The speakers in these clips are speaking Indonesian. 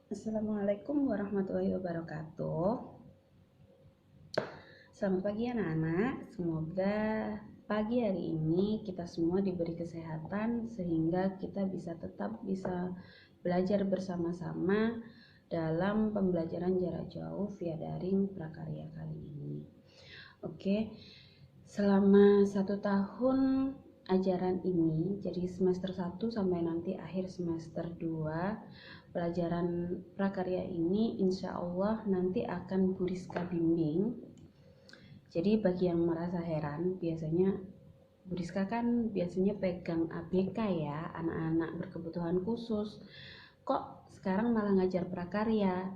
Assalamualaikum warahmatullahi wabarakatuh. Selamat pagi anak-anak. Semoga pagi hari ini kita semua diberi kesehatan sehingga kita tetap bisa belajar bersama-sama dalam pembelajaran jarak jauh via daring prakarya kali ini. Oke, selama 1 tahun ajaran ini, jadi semester 1 sampai nanti akhir semester 2, pelajaran prakarya ini insya Allah nanti akan Bu Rizka bimbing. Jadi bagi yang merasa heran, biasanya Bu Rizka kan biasanya pegang ABK ya, anak-anak berkebutuhan khusus. Kok sekarang malah ngajar prakarya?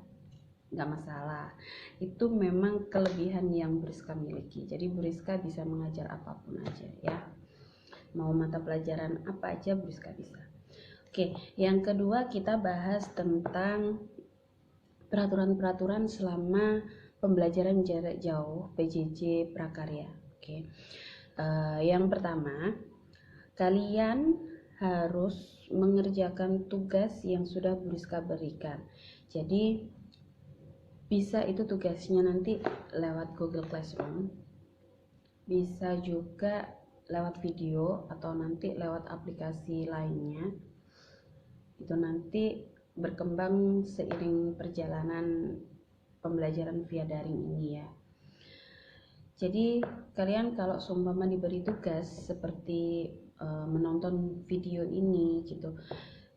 Nggak masalah, itu memang kelebihan yang Bu Rizka miliki. Jadi Bu Rizka bisa mengajar apapun aja ya, mau mata pelajaran apa aja Bu Rizka bisa. Oke, yang kedua kita bahas tentang peraturan-peraturan selama pembelajaran jarak jauh PJJ prakarya. Oke, yang pertama, kalian harus mengerjakan tugas yang sudah Bu Rizka berikan. Jadi bisa itu tugasnya nanti lewat Google Classroom, bisa juga lewat video atau nanti lewat aplikasi lainnya. Itu nanti berkembang seiring perjalanan pembelajaran via daring ini ya. Jadi kalian kalau seumpama diberi tugas seperti menonton video ini gitu,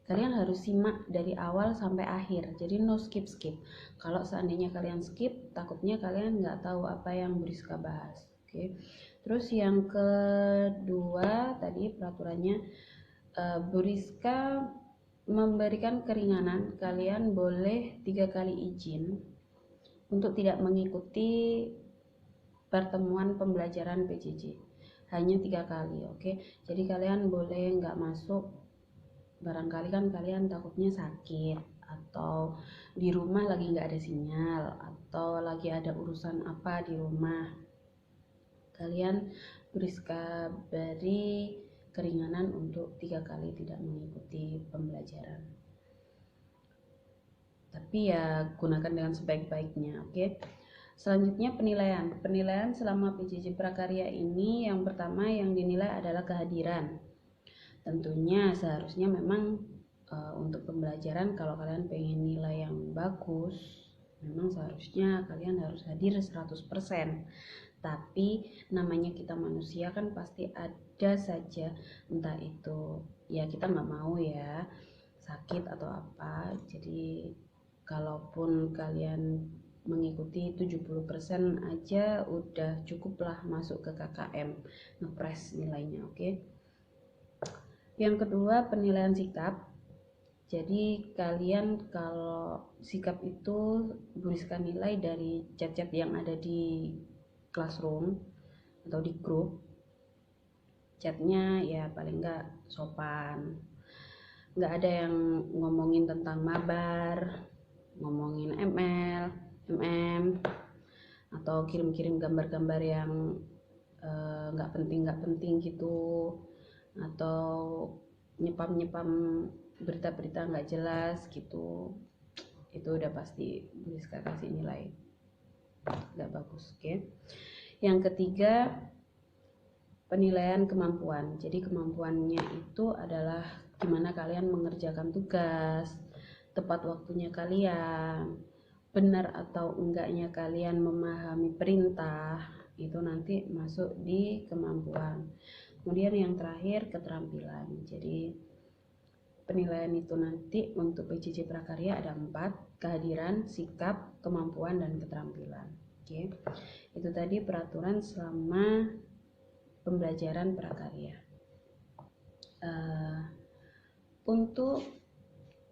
kalian harus simak dari awal sampai akhir, jadi no skip. Kalau seandainya kalian skip, takutnya kalian nggak tahu apa yang Bu Rizka bahas. Oke. Terus yang kedua tadi peraturannya, Bu Rizka memberikan keringanan, kalian boleh 3 kali izin untuk tidak mengikuti pertemuan pembelajaran PJJ, hanya 3 kali. Oke, jadi kalian boleh nggak masuk, barangkali kan kalian takutnya sakit atau di rumah lagi nggak ada sinyal atau lagi ada urusan apa di rumah, kalian Rizka beri keringanan untuk 3 kali tidak mengikuti pembelajaran. Tapi ya gunakan dengan sebaik-baiknya, oke? Selanjutnya penilaian selama PJJ prakarya ini, yang pertama yang dinilai adalah kehadiran. Tentunya seharusnya memang untuk pembelajaran kalau kalian pengen nilai yang bagus, memang seharusnya kalian harus hadir 100%. Tapi namanya kita manusia kan pasti ada saja, entah itu ya kita nggak mau ya sakit atau apa. Jadi kalaupun kalian mengikuti 70% aja udah cukuplah masuk ke KKM ngepres nilainya, oke? Yang kedua, penilaian sikap. Jadi kalian kalau sikap itu Bu Rizka nilai dari chat-chat yang ada di classroom atau di grup. Chatnya ya paling nggak sopan, nggak ada yang ngomongin tentang mabar, ngomongin ML, MM, atau kirim-kirim gambar-gambar yang nggak penting gitu, atau nyepam berita-berita nggak jelas gitu. Itu udah pasti bisa kasih nilai nggak bagus. Oke. Yang ketiga, penilaian kemampuan. Jadi kemampuannya itu adalah gimana kalian mengerjakan tugas, tepat waktunya kalian, benar atau enggaknya kalian memahami perintah, itu nanti masuk di kemampuan. Kemudian yang terakhir, keterampilan. Jadi penilaian itu nanti untuk PJJ prakarya ada 4, kehadiran, sikap, kemampuan, dan keterampilan. Oke, itu tadi peraturan selama pembelajaran prakarya. Untuk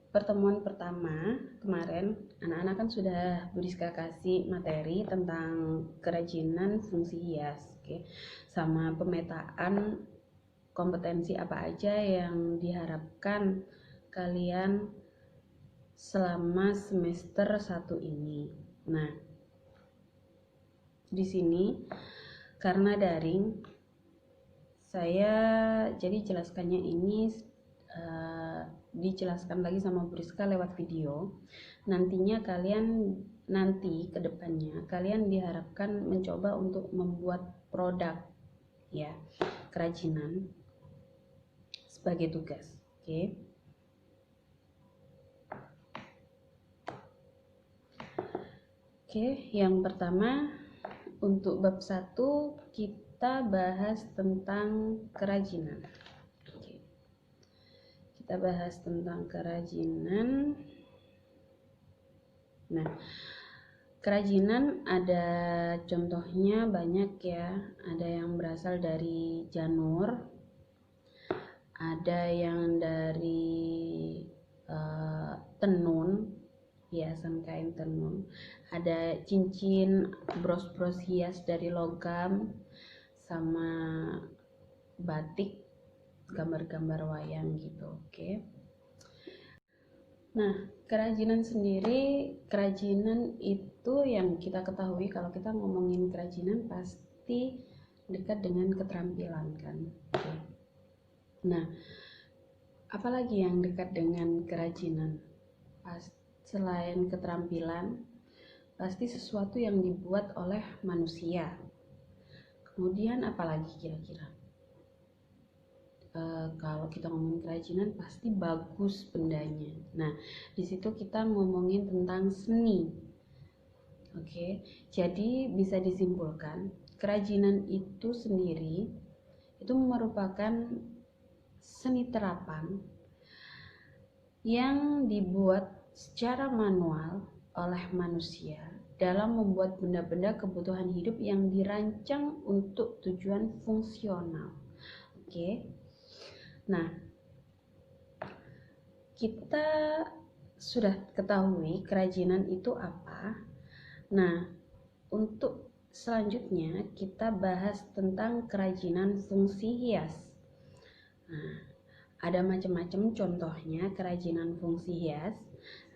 pertemuan pertama kemarin, anak-anak kan sudah Bu Rizka kasih materi tentang kerajinan fungsi hias, oke, sama pemetaan kompetensi apa aja yang diharapkan kalian selama semester 1 ini. Nah, di sini karena daring, saya jadi jelaskannya ini dijelaskan lagi sama Bu Rizka lewat video. Nantinya nanti kedepannya kalian diharapkan mencoba untuk membuat produk ya, kerajinan sebagai tugas. Oke. Oke, yang pertama untuk bab 1 kita bahas tentang kerajinan. Kita bahas tentang kerajinan. Nah, kerajinan ada contohnya banyak ya. Ada yang berasal dari janur, ada yang dari tenun, hiasan kain tenun, ada cincin, bros-bros hias dari logam, sama batik, gambar-gambar wayang gitu. Oke. Nah, kerajinan sendiri, kerajinan itu yang kita ketahui kalau kita ngomongin kerajinan pasti dekat dengan keterampilan kan. Oke. Nah, apalagi yang dekat dengan kerajinan? Selain keterampilan, pasti sesuatu yang dibuat oleh manusia. Kemudian apalagi kira-kira? Kalau kita ngomongin kerajinan pasti bagus bendanya. Nah, di situ kita ngomongin tentang seni. Oke, jadi bisa disimpulkan kerajinan itu sendiri itu merupakan seni terapan yang dibuat secara manual oleh manusia dalam membuat benda-benda kebutuhan hidup yang dirancang untuk tujuan fungsional. Oke. Nah, kita sudah ketahui kerajinan itu apa. Nah, untuk selanjutnya kita bahas tentang kerajinan fungsi hias. Nah, ada macam-macam contohnya kerajinan fungsi hias.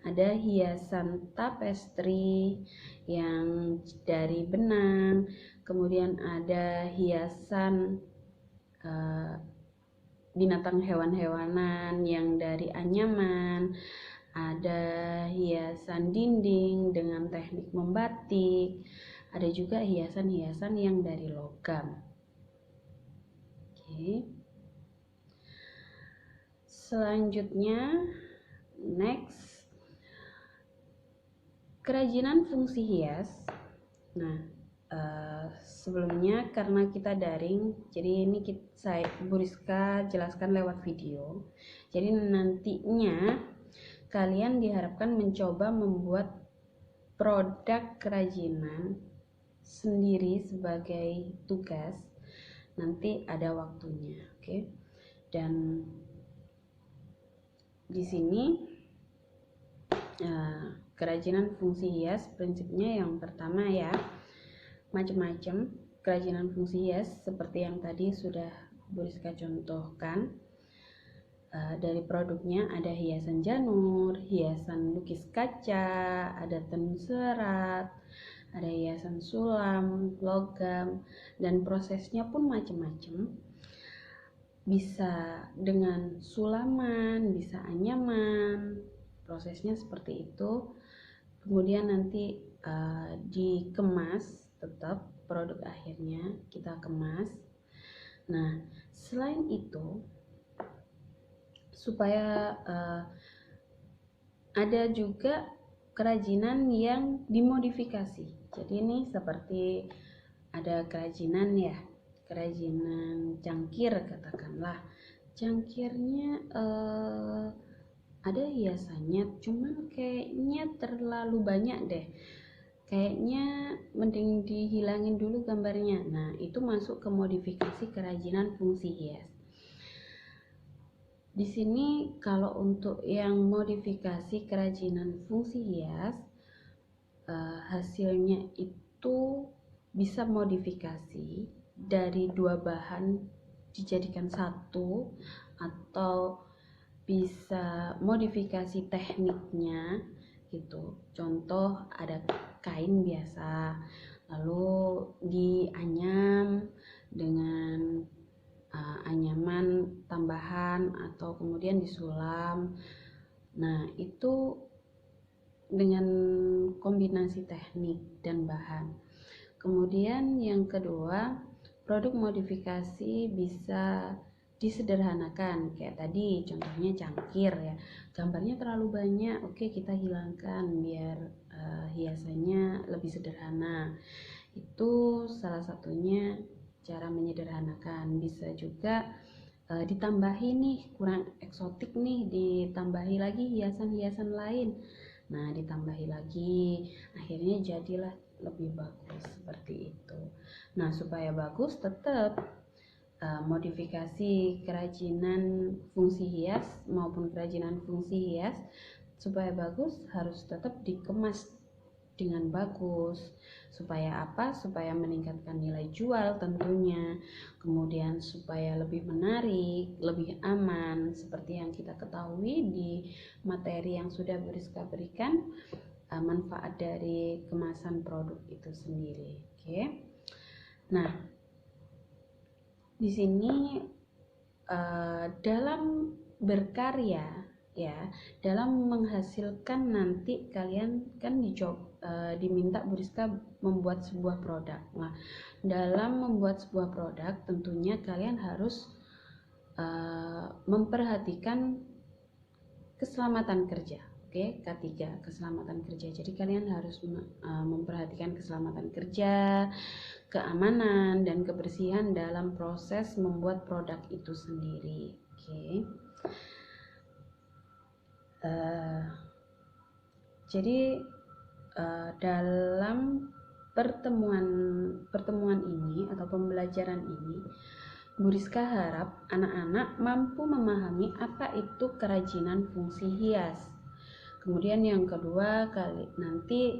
Ada hiasan tapestri yang dari benang, kemudian ada hiasan binatang hewan-hewanan yang dari anyaman, ada hiasan dinding dengan teknik membatik, ada juga hiasan-hiasan yang dari logam. Oke. Selanjutnya, next, kerajinan fungsi hias. Nah, sebelumnya karena kita daring, jadi ini saya Bu Rizka jelaskan lewat video. Jadi nantinya kalian diharapkan mencoba membuat produk kerajinan sendiri sebagai tugas. Nanti ada waktunya, oke? Dan di sini kerajinan fungsi hias prinsipnya yang pertama ya, macam-macam kerajinan fungsi hias seperti yang tadi sudah Bu Rizka contohkan. Dari produknya ada hiasan janur, hiasan lukis kaca, ada tenun serat, ada hiasan sulam, logam, dan prosesnya pun macam-macam. Bisa dengan sulaman, bisa anyaman, prosesnya seperti itu. Kemudian nanti dikemas, tetap produk akhirnya kita kemas. Nah, selain itu supaya ada juga kerajinan yang dimodifikasi. Jadi ini seperti ada kerajinan ya, kerajinan cangkir katakanlah. Cangkirnya ada hiasannya, cuman kayaknya terlalu banyak deh. Kayaknya mending dihilangin dulu gambarnya. Nah, itu masuk ke modifikasi kerajinan fungsi hias. Di sini kalau untuk yang modifikasi kerajinan fungsi hias, hasilnya itu bisa modifikasi dari dua bahan dijadikan satu, atau bisa modifikasi tekniknya gitu. Contoh ada kain biasa, lalu dianyam dengan anyaman tambahan atau kemudian disulam. Nah, itu dengan kombinasi teknik dan bahan. Kemudian yang kedua, produk modifikasi bisa disederhanakan. Kayak tadi contohnya cangkir ya. Gambarnya terlalu banyak, oke kita hilangkan biar hiasannya lebih sederhana. Itu salah satunya cara menyederhanakan. Bisa juga ditambahi nih, kurang eksotik nih, ditambahi lagi hiasan-hiasan lain. Nah, ditambahi lagi, akhirnya jadilah lebih bagus seperti itu. Nah, supaya bagus tetap modifikasi kerajinan fungsi hias maupun kerajinan fungsi hias supaya bagus harus tetap dikemas dengan bagus. Supaya apa? Supaya meningkatkan nilai jual tentunya. Kemudian supaya lebih menarik, lebih aman. Seperti yang kita ketahui di materi yang sudah Beriska berikan, manfaat dari kemasan produk itu sendiri. Oke. Nah, di sini dalam berkarya ya, dalam menghasilkan nanti kalian kan diminta Beriska membuat sebuah produk. Nah, dalam membuat sebuah produk tentunya kalian harus memperhatikan keselamatan kerja. Oke, K3, keselamatan kerja. Jadi kalian harus memperhatikan keselamatan kerja, keamanan dan kebersihan dalam proses membuat produk itu sendiri. Oke. Jadi dalam pertemuan ini atau pembelajaran ini, Beriska harap anak-anak mampu memahami apa itu kerajinan fungsi hias. Kemudian yang kedua, nanti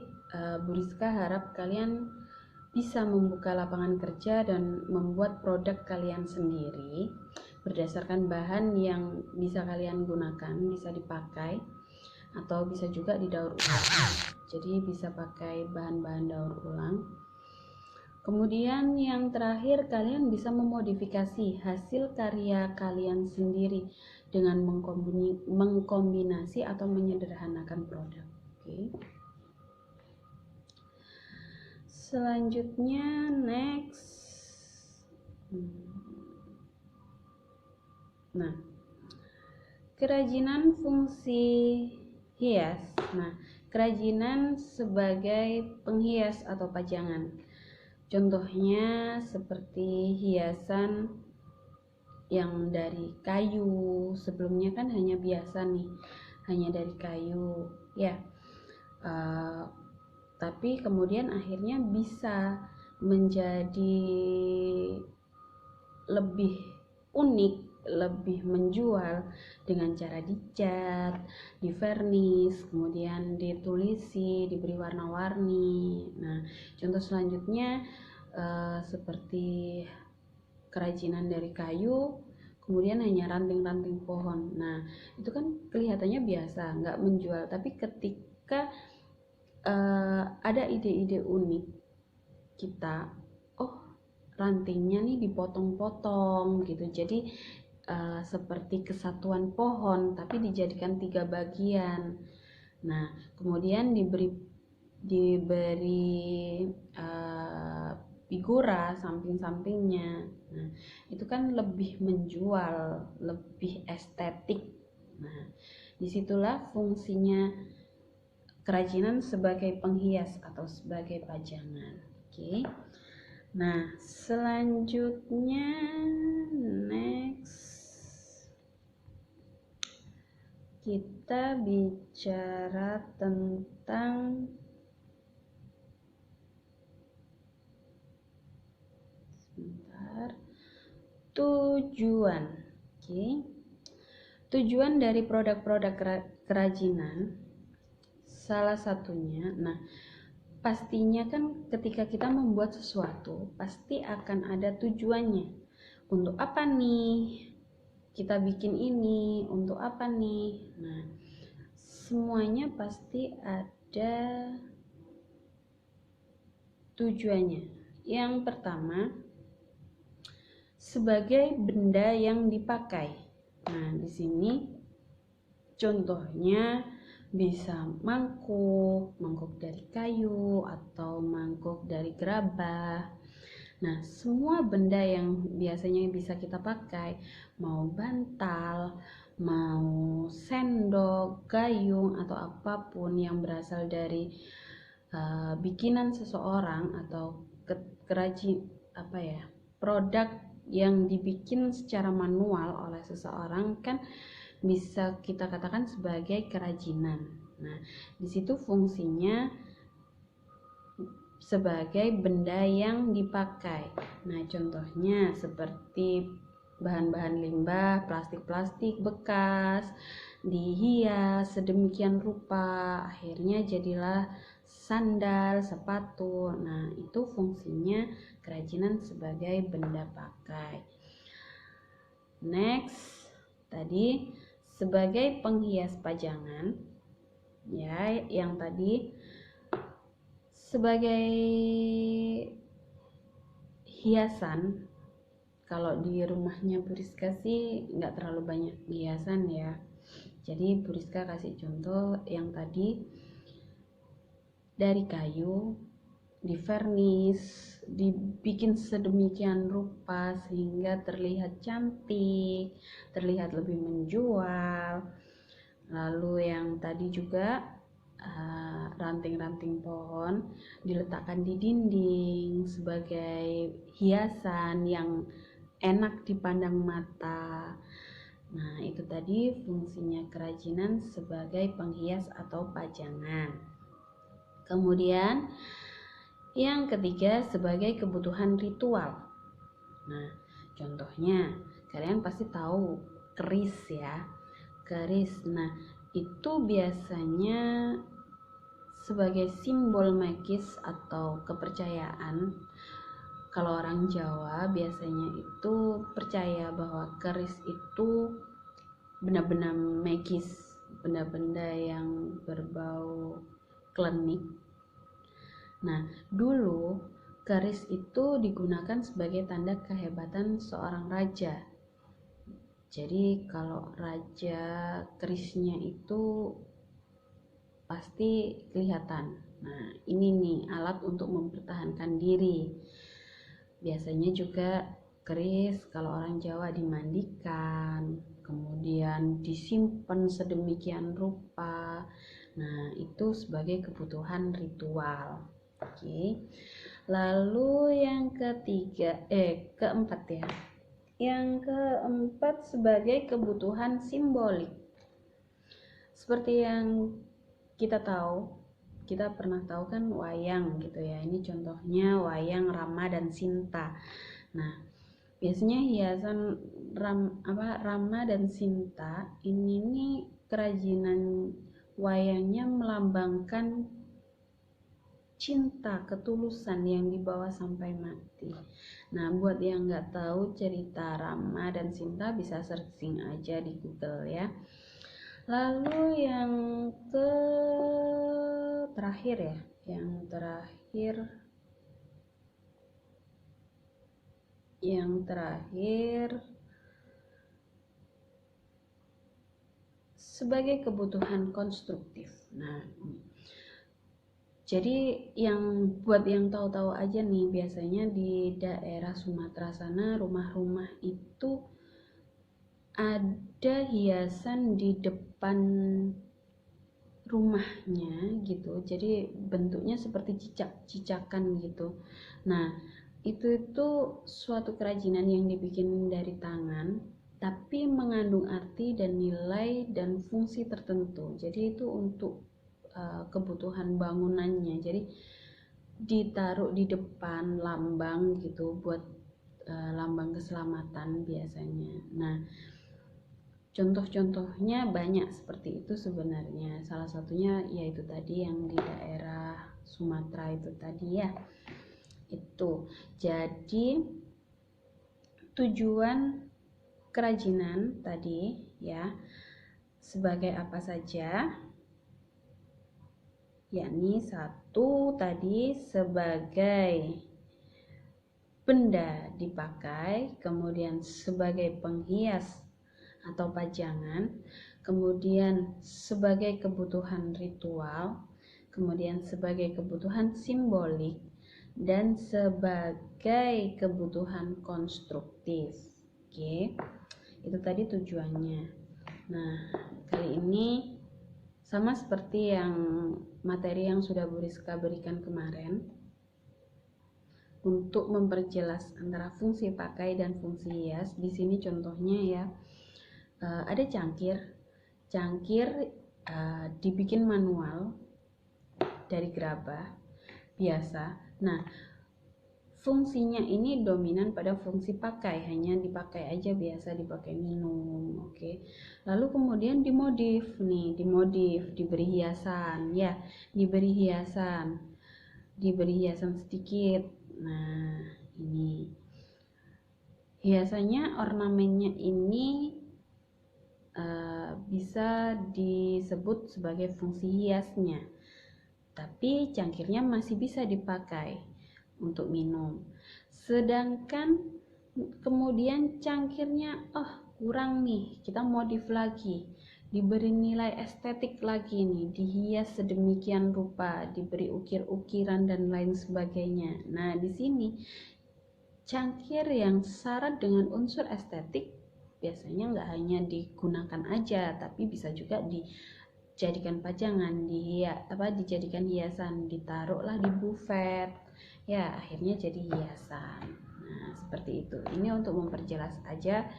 Beriska harap kalian bisa membuka lapangan kerja dan membuat produk kalian sendiri berdasarkan bahan yang bisa kalian gunakan, bisa dipakai atau bisa juga didaur ulang. Jadi bisa pakai bahan-bahan daur ulang. Kemudian yang terakhir, kalian bisa memodifikasi hasil karya kalian sendiri dengan mengkombinasi atau menyederhanakan produk. Oke. Selanjutnya next. Nah, kerajinan fungsi hias. Nah, kerajinan sebagai penghias atau pajangan. Contohnya seperti hiasan yang dari kayu. Sebelumnya kan hanya biasa nih, hanya dari kayu ya. Tapi kemudian akhirnya bisa menjadi lebih unik, lebih menjual dengan cara dicat, divernis, kemudian ditulisi, diberi warna-warni. Nah, contoh selanjutnya seperti kerajinan dari kayu, kemudian hanya ranting-ranting pohon. Nah, itu kan kelihatannya biasa, nggak menjual. Tapi ketika ada ide-ide unik, kita, rantingnya nih dipotong-potong gitu. Jadi seperti kesatuan pohon tapi dijadikan 3 bagian. Nah, kemudian diberi figura samping-sampingnya. Nah, itu kan lebih menjual, lebih estetik. Nah, disitulah fungsinya kerajinan sebagai penghias atau sebagai pajangan. Oke. Nah, selanjutnya next kita bicara tentang tujuan. Oke. Tujuan dari produk-produk kerajinan salah satunya, nah pastinya kan ketika kita membuat sesuatu pasti akan ada tujuannya. Untuk apa nih kita bikin ini? Untuk apa nih? Nah, semuanya pasti ada tujuannya. Yang pertama, sebagai benda yang dipakai. Nah, di sini contohnya bisa mangkuk dari kayu atau mangkuk dari gerabah. Nah, semua benda yang biasanya bisa kita pakai, mau bantal, mau sendok, gayung, atau apapun yang berasal dari bikinan seseorang atau produk yang dibikin secara manual oleh seseorang kan bisa kita katakan sebagai kerajinan. Nah, di situ fungsinya sebagai benda yang dipakai. Nah, contohnya seperti bahan-bahan limbah, plastik-plastik bekas, dihias sedemikian rupa, akhirnya jadilah sandal, sepatu. Nah, itu fungsinya kerajinan sebagai benda pakai. Next, tadi sebagai penghias pajangan, ya, yang tadi sebagai hiasan. Kalau di rumahnya Bu Rizka sih nggak terlalu banyak hiasan ya, jadi Bu Rizka kasih contoh yang tadi dari kayu, di vernis, dibikin sedemikian rupa sehingga terlihat cantik, terlihat lebih menjual. Lalu yang tadi juga ranting-ranting pohon diletakkan di dinding sebagai hiasan yang enak dipandang mata. Nah, itu tadi fungsinya kerajinan sebagai penghias atau pajangan. Kemudian yang ketiga sebagai kebutuhan ritual. Nah, contohnya kalian pasti tahu keris ya. Keris. Nah, itu biasanya sebagai simbol magis atau kepercayaan. Kalau orang Jawa biasanya itu percaya bahwa keris itu benda-benda magis, benda-benda yang berbau klinik. Nah, dulu keris itu digunakan sebagai tanda kehebatan seorang raja. Jadi kalau raja kerisnya itu pasti kelihatan. Nah, ini nih alat untuk mempertahankan diri. Biasanya juga keris kalau orang Jawa dimandikan, kemudian disimpan sedemikian rupa. Nah, itu sebagai kebutuhan ritual. Oke. Lalu yang keempat ya. Yang keempat sebagai kebutuhan simbolik. Seperti yang kita pernah tahu kan wayang gitu ya. Ini contohnya wayang Rama dan Sinta. Nah, biasanya hiasan Rama dan Sinta ini nih kerajinan wayangnya melambangkan cinta, ketulusan yang dibawa sampai mati. Nah, buat yang nggak tahu cerita Rama dan Sinta bisa searching aja di Google ya. Lalu yang terakhir sebagai kebutuhan konstruktif. Nah, jadi buat yang tahu-tahu aja nih, biasanya di daerah Sumatera sana rumah-rumah itu ada hiasan di depan rumahnya gitu, jadi bentuknya seperti cicak-cicakan gitu. Nah, itu suatu kerajinan yang dibikin dari tangan tapi mengandung arti dan nilai dan fungsi tertentu. Jadi itu untuk kebutuhan bangunannya, jadi ditaruh di depan lambang gitu, buat lambang keselamatan biasanya. Nah, contoh-contohnya banyak seperti itu sebenarnya. Salah satunya yaitu tadi yang di daerah Sumatera itu tadi ya. Itu. Jadi tujuan kerajinan tadi ya sebagai apa saja? Yakni satu tadi sebagai benda dipakai, kemudian sebagai penghias atau pajangan, kemudian sebagai kebutuhan ritual, kemudian sebagai kebutuhan simbolik, dan sebagai kebutuhan konstruktif. Oke, itu tadi tujuannya. Nah, kali ini sama seperti yang materi yang sudah Bu Rizka berikan kemarin, untuk memperjelas antara fungsi pakai dan fungsi hias. Di sini contohnya ya, ada cangkir dibikin manual dari gerabah biasa. Nah, fungsinya ini dominan pada fungsi pakai, hanya dipakai aja, biasa dipakai minum. Oke. Lalu kemudian dimodif, diberi hiasan ya, diberi hiasan sedikit. Nah, ini hiasannya, ornamennya ini bisa disebut sebagai fungsi hiasnya, tapi cangkirnya masih bisa dipakai untuk minum. Sedangkan kemudian cangkirnya kurang nih, kita modif lagi, diberi nilai estetik lagi nih, dihias sedemikian rupa, diberi ukir-ukiran dan lain sebagainya. Nah, di sini cangkir yang syarat dengan unsur estetik biasanya nggak hanya digunakan aja, tapi bisa juga dijadikan pajangan, dijadikan hiasan, ditaruhlah di buffet ya, akhirnya jadi hiasan. Nah, seperti itu. Ini untuk memperjelas aja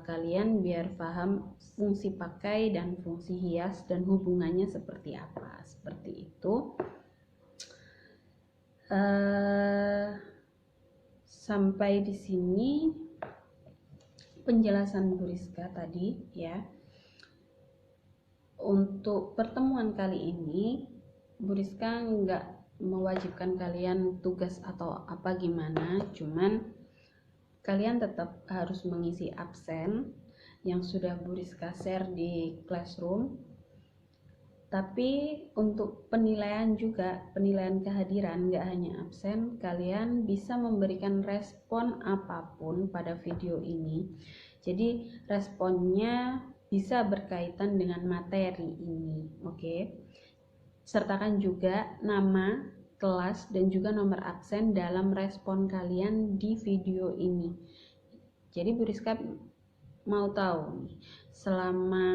kalian biar paham fungsi pakai dan fungsi hias dan hubungannya seperti apa. Seperti itu. Sampai di sini penjelasan Bu Rizka tadi ya. Untuk pertemuan kali ini Bu Rizka nggak mewajibkan kalian tugas atau apa gimana, cuman kalian tetap harus mengisi absen yang sudah Bu Rizka share di Classroom. Tapi untuk penilaian juga, penilaian kehadiran, nggak hanya absen, kalian bisa memberikan respon apapun pada video ini. Jadi responnya bisa berkaitan dengan materi ini, oke? Sertakan juga nama, kelas, dan juga nomor absen dalam respon kalian di video ini. Jadi Bu Rizka mau tahu nih, selama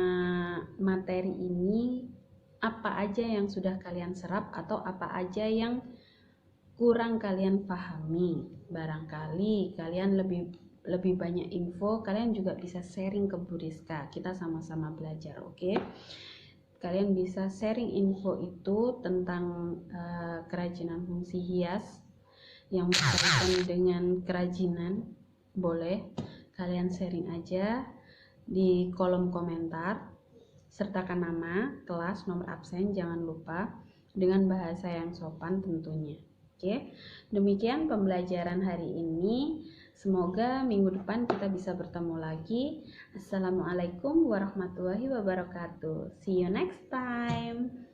materi ini apa aja yang sudah kalian serap atau apa aja yang kurang kalian pahami. Barangkali kalian lebih banyak info, kalian juga bisa sharing ke Bu Rizka, kita sama-sama belajar, oke? Kalian bisa sharing info itu tentang kerajinan fungsi hias yang berkaitan dengan kerajinan, boleh kalian sharing aja di kolom komentar. Sertakan nama, kelas, nomor absen, jangan lupa, dengan bahasa yang sopan tentunya. Oke, demikian pembelajaran hari ini. Semoga minggu depan kita bisa bertemu lagi. Assalamualaikum warahmatullahi wabarakatuh. See you next time.